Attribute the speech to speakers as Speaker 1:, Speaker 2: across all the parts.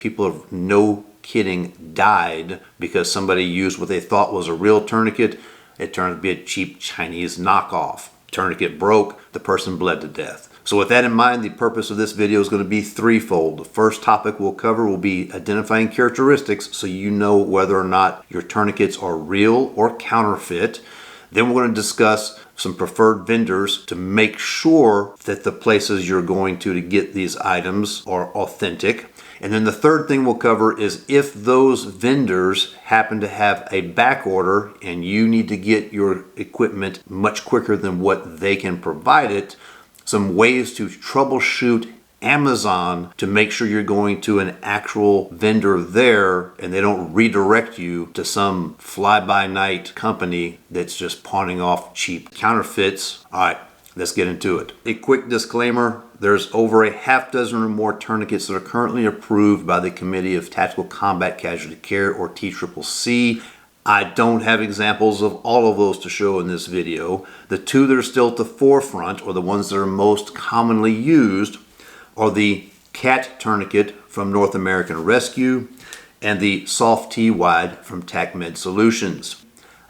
Speaker 1: People have, no kidding, died because somebody used what they thought was a real tourniquet. It turned out to be a cheap Chinese knockoff. Tourniquet broke, the person bled to death. So with that in mind, the purpose of this video is going to be threefold. The first topic we'll cover will be identifying characteristics so you know whether or not your tourniquets are real or counterfeit. Then we're going to discuss some preferred vendors to make sure that the places you're going to get these items are authentic. And then the third thing we'll cover is if those vendors happen to have a back order and you need to get your equipment much quicker than what they can provide it, some ways to troubleshoot Amazon to make sure you're going to an actual vendor there and they don't redirect you to some fly-by-night company that's just pawning off cheap counterfeits. All right, let's get into it. A quick disclaimer, there's over a half dozen or more tourniquets that are currently approved by the Committee of Tactical Combat Casualty Care, or TCCC. I don't have examples of all of those to show in this video. The two that are still at the forefront, or the ones that are most commonly used, are the CAT tourniquet from North American Rescue and the Soft T Wide from TacMed Solutions.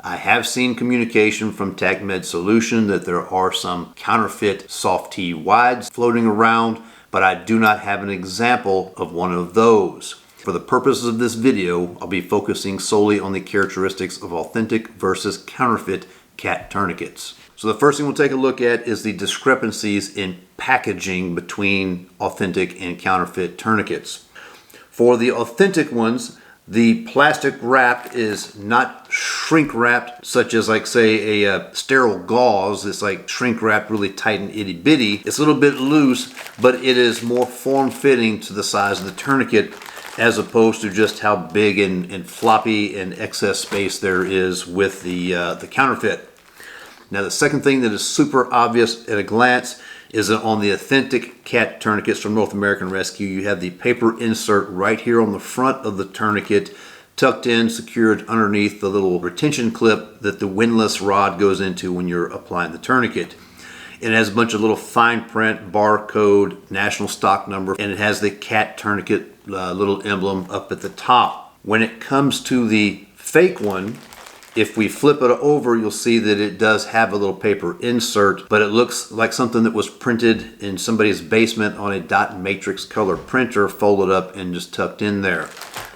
Speaker 1: I have seen communication from TacMed Solution that there are some counterfeit Soft T Wides floating around, but I do not have an example of one of those. For the purposes of this video, I'll be focusing solely on the characteristics of authentic versus counterfeit CAT tourniquets. So the first thing we'll take a look at is the discrepancies in packaging between authentic and counterfeit tourniquets. For the authentic ones, the plastic wrap is not shrink wrapped, such as like say a sterile gauze. It's like shrink wrapped really tight and itty bitty. It's a little bit loose, but it is more form fitting to the size of the tourniquet, as opposed to just how big and floppy and excess space there is with the counterfeit. Now the second thing that is super obvious at a glance is that on the authentic CAT tourniquets from North American Rescue, you have the paper insert right here on the front of the tourniquet, tucked in, secured underneath the little retention clip that the windlass rod goes into when you're applying the tourniquet. It has a bunch of little fine print, barcode, national stock number, and it has the CAT tourniquet little emblem up at the top. When it comes to the fake one, if we flip it over, you'll see that it does have a little paper insert, but it looks like something that was printed in somebody's basement on a dot matrix color printer, folded up and just tucked in there.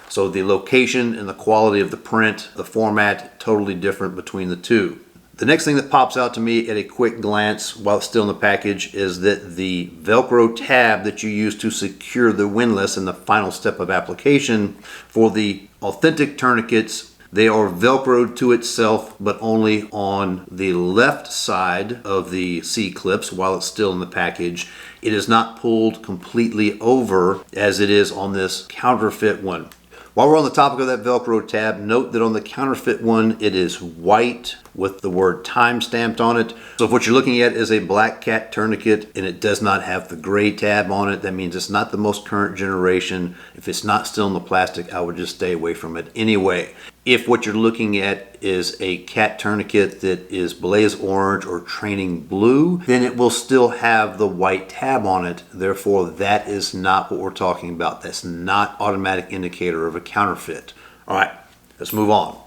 Speaker 1: So the location and the quality of the print, the format, totally different between the two. The next thing that pops out to me at a quick glance while it's still in the package is that the Velcro tab that you use to secure the windlass in the final step of application, for the authentic tourniquets, they are Velcroed to itself, but only on the left side of the C-clips while it's still in the package. It is not pulled completely over as it is on this counterfeit one. While we're on the topic of that Velcro tab, note that on the counterfeit one, it is white with the word time stamped on it. So if what you're looking at is a black CAT tourniquet and it does not have the gray tab on it, that means it's not the most current generation. If it's not still in the plastic, I would just stay away from it anyway. If what you're looking at is a CAT tourniquet that is blaze orange or training blue, then it will still have the white tab on it. Therefore, that is not what we're talking about. That's not automatic indicator of a counterfeit. All right, let's move on.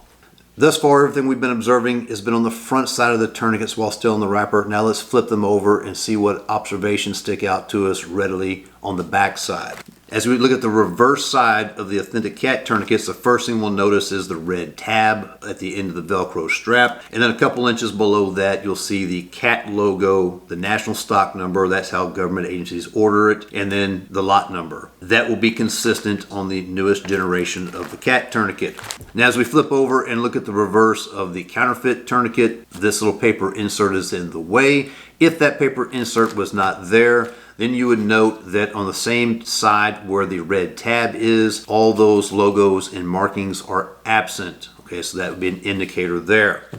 Speaker 1: Thus far, everything we've been observing has been on the front side of the tourniquets while still in the wrapper. Now let's flip them over and see what observations stick out to us readily on the back side. As we look at the reverse side of the authentic CAT tourniquets, the first thing we'll notice is the red tab at the end of the Velcro strap. And then a couple inches below that, you'll see the CAT logo, the national stock number, that's how government agencies order it, and then the lot number. That will be consistent on the newest generation of the CAT tourniquet. Now as we flip over and look at the reverse of the counterfeit tourniquet, this little paper insert is in the way. If that paper insert was not there, then you would note that on the same side where the red tab is, all those logos and markings are absent. Okay, so that would be an indicator there.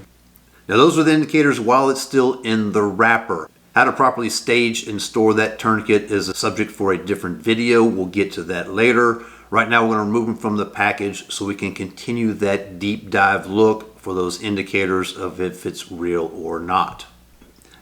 Speaker 1: Now those are the indicators while it's still in the wrapper. How to properly stage and store that tourniquet is a subject for a different video. We'll get to that later. Right now we're going to remove them from the package so we can continue that deep dive look for those indicators of if it's real or not.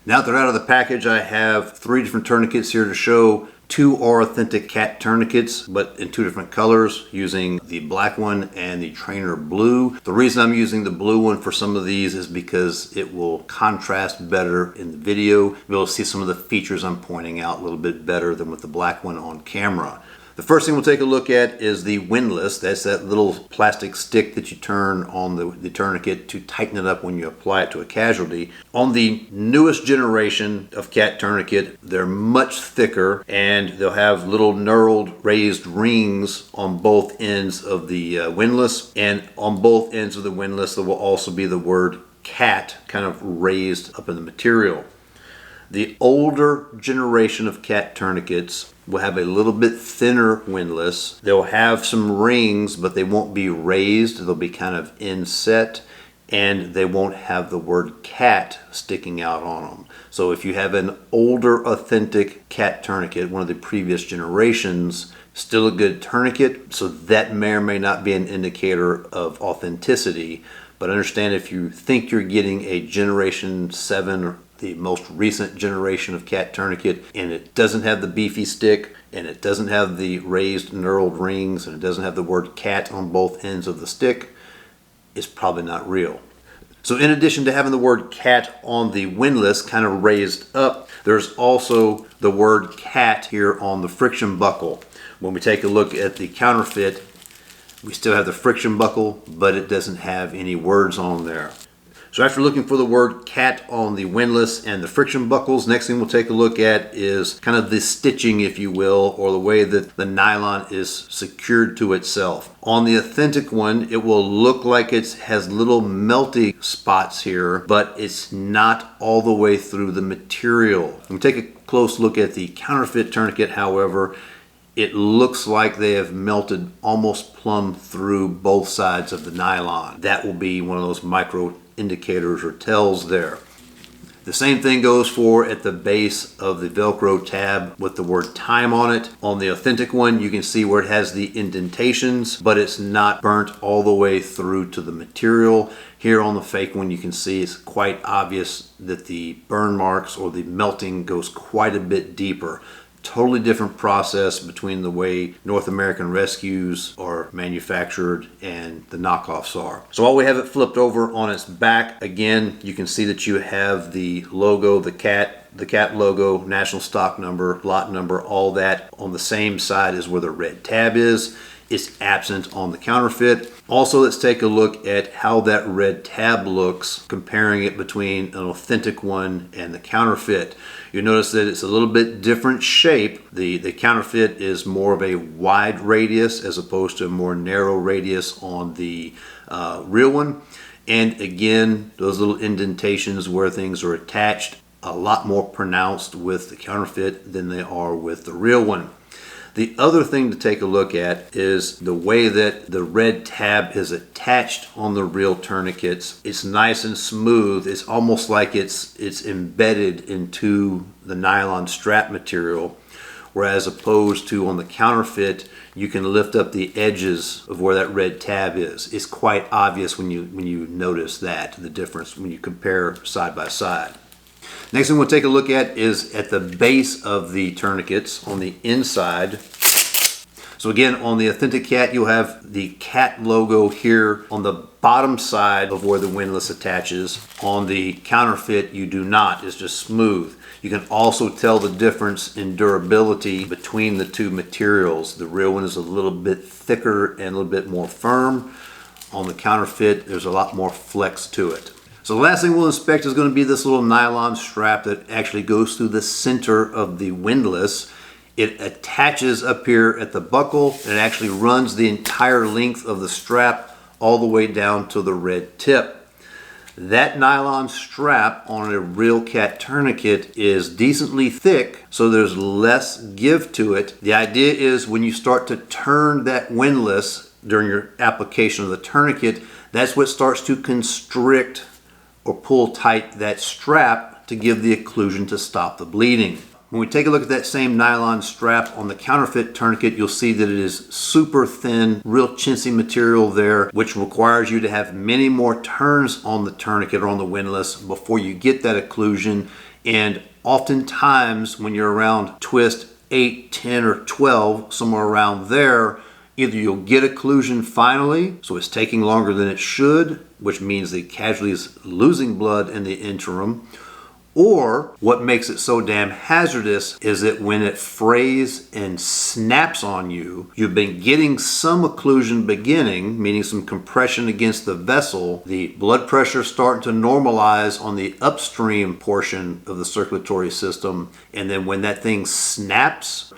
Speaker 1: Now that they're out of the package, I have 3 different tourniquets here to show Two are authentic CAT tourniquets, but in two different colors, using the black one and the trainer blue. The reason I'm using the blue one for some of these is because it will contrast better in the video. You'll be able to see some of the features I'm pointing out a little bit better than with the black one on camera. The first thing we'll take a look at is the windlass. That's that little plastic stick that you turn on the tourniquet to tighten it up when you apply it to a casualty. On the newest generation of CAT tourniquet, they're much thicker and they'll have little knurled raised rings on both ends of the windlass. And on both ends of the windlass, there will also be the word CAT kind of raised up in the material. The older generation of CAT tourniquets will have a little bit thinner windlass. They'll have some rings, but they won't be raised. They'll be kind of inset, and they won't have the word CAT sticking out on them. So if you have an older authentic CAT tourniquet, one of the previous generations, still a good tourniquet, so that may or may not be an indicator of authenticity. But understand, if you think you're getting a Generation 7 or the most recent generation of CAT tourniquet, and it doesn't have the beefy stick, and it doesn't have the raised knurled rings, and it doesn't have the word CAT on both ends of the stick, it's probably not real. So in addition to having the word CAT on the windlass kind of raised up, there's also the word CAT here on the friction buckle. When we take a look at the counterfeit, we still have the friction buckle, but it doesn't have any words on there. So after looking for the word CAT on the windlass and the friction buckles, next thing we'll take a look at is kind of the stitching, if you will, or the way that the nylon is secured to itself. On the authentic one, it will look like it has little melty spots here, but it's not all the way through the material. When we take a close look at the counterfeit tourniquet, however, it looks like they have melted almost plumb through both sides of the nylon. That will be one of those micro indicators or tells there. The same thing goes for at the base of the Velcro tab with the word time on it. On the authentic one, you can see where it has the indentations, but it's not burnt all the way through to the material. Here on the fake one, you can see it's quite obvious that the burn marks or the melting goes quite a bit deeper. Totally different process between the way North American rescues are manufactured and the knockoffs are. So while we have it flipped over on its back, again, you can see that you have the logo, the CAT logo, national stock number, lot number, all that on the same side as where the red tab is. It's absent on the counterfeit. Also, let's take a look at how that red tab looks, comparing it between an authentic one and the counterfeit. You'll notice that it's a little bit different shape. The counterfeit is more of a wide radius as opposed to a more narrow radius on the real one. And again, those little indentations where things are attached, a lot more pronounced with the counterfeit than they are with the real one. The other thing to take a look at is the way that the red tab is attached on the real tourniquets. It's nice and smooth. It's almost like it's embedded into the nylon strap material, whereas opposed to on the counterfeit, you can lift up the edges of where that red tab is. It's quite obvious when you notice that, the difference when you compare side by side. Next thing we'll take a look at is at the base of the tourniquets on the inside. So again, on the authentic CAT, you'll have the CAT logo here on the bottom side of where the windlass attaches. On the counterfeit, you do not. It's just smooth. You can also tell the difference in durability between the two materials. The real one is a little bit thicker and a little bit more firm. On the counterfeit, there's a lot more flex to it. So the last thing we'll inspect is going to be this little nylon strap that actually goes through the center of the windlass. It attaches up here at the buckle, and it actually runs the entire length of the strap all the way down to the red tip. That nylon strap on a real CAT tourniquet is decently thick, so there's less give to it. The idea is when you start to turn that windlass during your application of the tourniquet, that's what starts to constrict or pull tight that strap to give the occlusion to stop the bleeding. When we take a look at that same nylon strap on the counterfeit tourniquet, you'll see that it is super thin, real chintzy material there, which requires you to have many more turns on the tourniquet or on the windlass before you get that occlusion. And oftentimes when you're around twist 8, 10, or 12, somewhere around there, either you'll get occlusion finally, so it's taking longer than it should, which means the casualty is losing blood in the interim, or what makes it so damn hazardous is that when it frays and snaps on you, you've been getting some occlusion beginning, meaning some compression against the vessel, the blood pressure starting to normalize on the upstream portion of the circulatory system, and then when that thing snaps,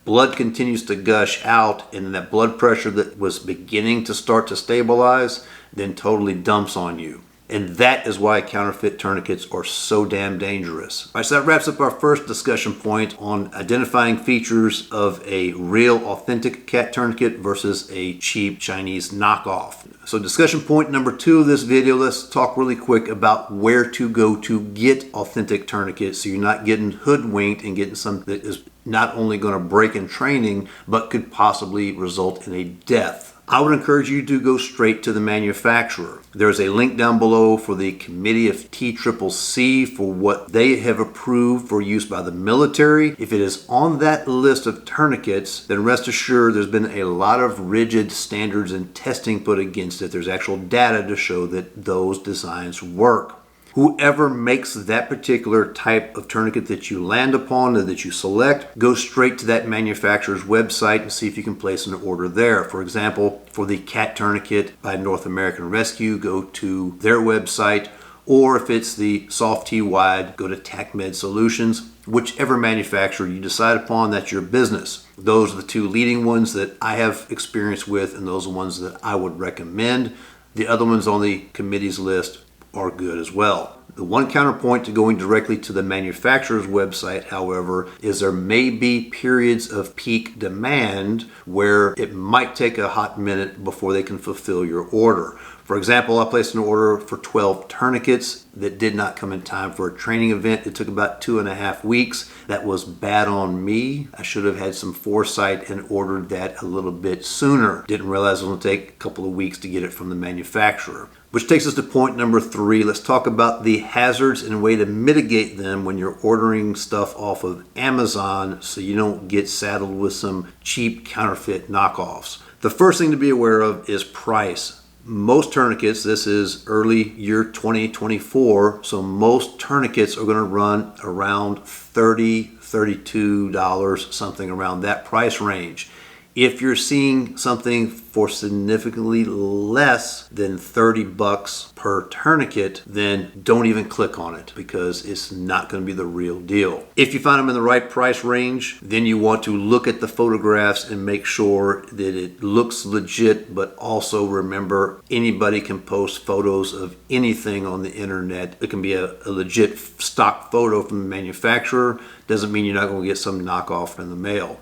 Speaker 1: blood continues to gush out, and that blood pressure that was beginning to start to stabilize then totally dumps on you. And that is why counterfeit tourniquets are so damn dangerous. All right, so that wraps up our first discussion point on identifying features of a real authentic CAT tourniquet versus a cheap Chinese knockoff. So discussion point number 2 of this video, let's talk really quick about where to go to get authentic tourniquets so you're not getting hoodwinked and getting something that is not only going to break in training, but could possibly result in a death. I would encourage you to go straight to the manufacturer. There's a link down below for the Committee of TCCC for what they have approved for use by the military. If it is on that list of tourniquets, then rest assured there's been a lot of rigid standards and testing put against it. There's actual data to show that those designs work. Whoever makes that particular type of tourniquet that you land upon or that you select, go straight to that manufacturer's website and see if you can place an order there. For example, for the CAT tourniquet by North American Rescue, go to their website, or if it's the soft T wide, go to TACMed Solutions. Whichever manufacturer you decide upon, that's your business. Those are the 2 leading ones that I have experience with, and those are the ones that I would recommend. The other ones on the committee's list are good as well. The one counterpoint to going directly to the manufacturer's website, however, is there may be periods of peak demand where it might take a hot minute before they can fulfill your order. For example, I placed an order for 12 tourniquets that did not come in time for a training event. It took about 2.5 weeks. That was bad on me. I should have had some foresight and ordered that a little bit sooner. Didn't realize it was going to take a couple of weeks to get it from the manufacturer. Which takes us to point number 3. Let's talk about the hazards and a way to mitigate them when you're ordering stuff off of Amazon so you don't get saddled with some cheap counterfeit knockoffs. The first thing to be aware of is price. Most tourniquets, this is early year 2024, so most tourniquets are going to run around $30, $32, something around that price range. If you're seeing something for significantly less than 30 bucks per tourniquet, then don't even click on it because it's not going to be the real deal. If you find them in the right price range, then you want to look at the photographs and make sure that it looks legit, but also remember anybody can post photos of anything on the internet. It can be a legit stock photo from the manufacturer. Doesn't mean you're not going to get some knockoff in the mail.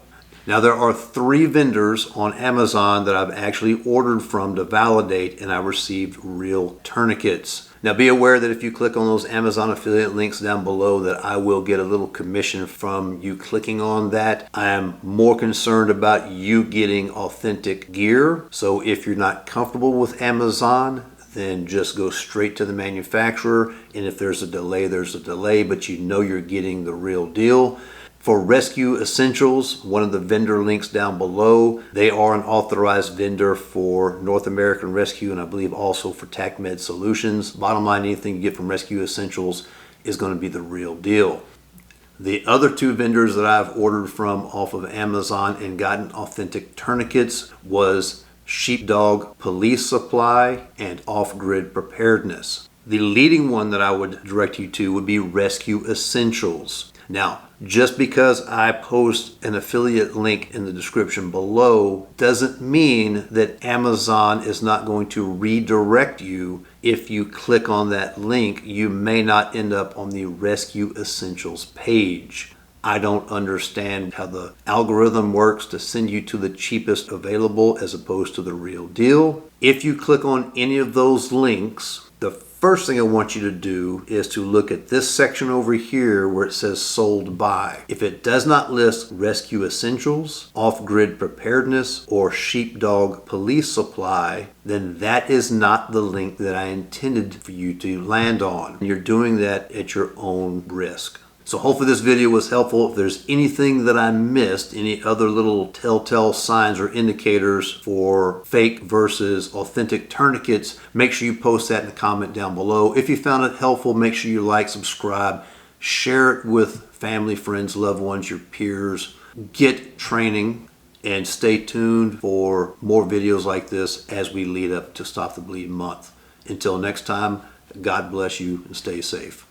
Speaker 1: Now there are 3 vendors on Amazon that I've actually ordered from to validate, and I received real tourniquets. Now be aware that if you click on those Amazon affiliate links down below that I will get a little commission from you clicking on that. I am more concerned about you getting authentic gear. So if you're not comfortable with Amazon, then just go straight to the manufacturer. And if there's a delay, there's a delay, but you know you're getting the real deal. For Rescue Essentials, one of the vendor links down below, they are an authorized vendor for North American Rescue and I believe also for TACMed Solutions. Bottom line, anything you get from Rescue Essentials is going to be the real deal. The other 2 vendors that I've ordered from off of Amazon and gotten authentic tourniquets was Sheepdog Police Supply and Off Grid Preparedness. The leading one that I would direct you to would be Rescue Essentials. Now, just because I post an affiliate link in the description below doesn't mean that Amazon is not going to redirect you. If you click on that link, you may not end up on the Rescue Essentials page. I don't understand how the algorithm works to send you to the cheapest available as opposed to the real deal. If you click on any of those links, the first thing I want you to do is to look at this section over here where it says sold by. If it does not list Rescue Essentials, Off-Grid Preparedness, or Sheepdog Police Supply, then that is not the link that I intended for you to land on. You're doing that at your own risk. So hopefully this video was helpful. If there's anything that I missed, any other little telltale signs or indicators for fake versus authentic tourniquets, make sure you post that in the comment down below. If you found it helpful, make sure you like, subscribe, share it with family, friends, loved ones, your peers. Get training and stay tuned for more videos like this as we lead up to Stop the Bleed month. Until next time, God bless you and stay safe.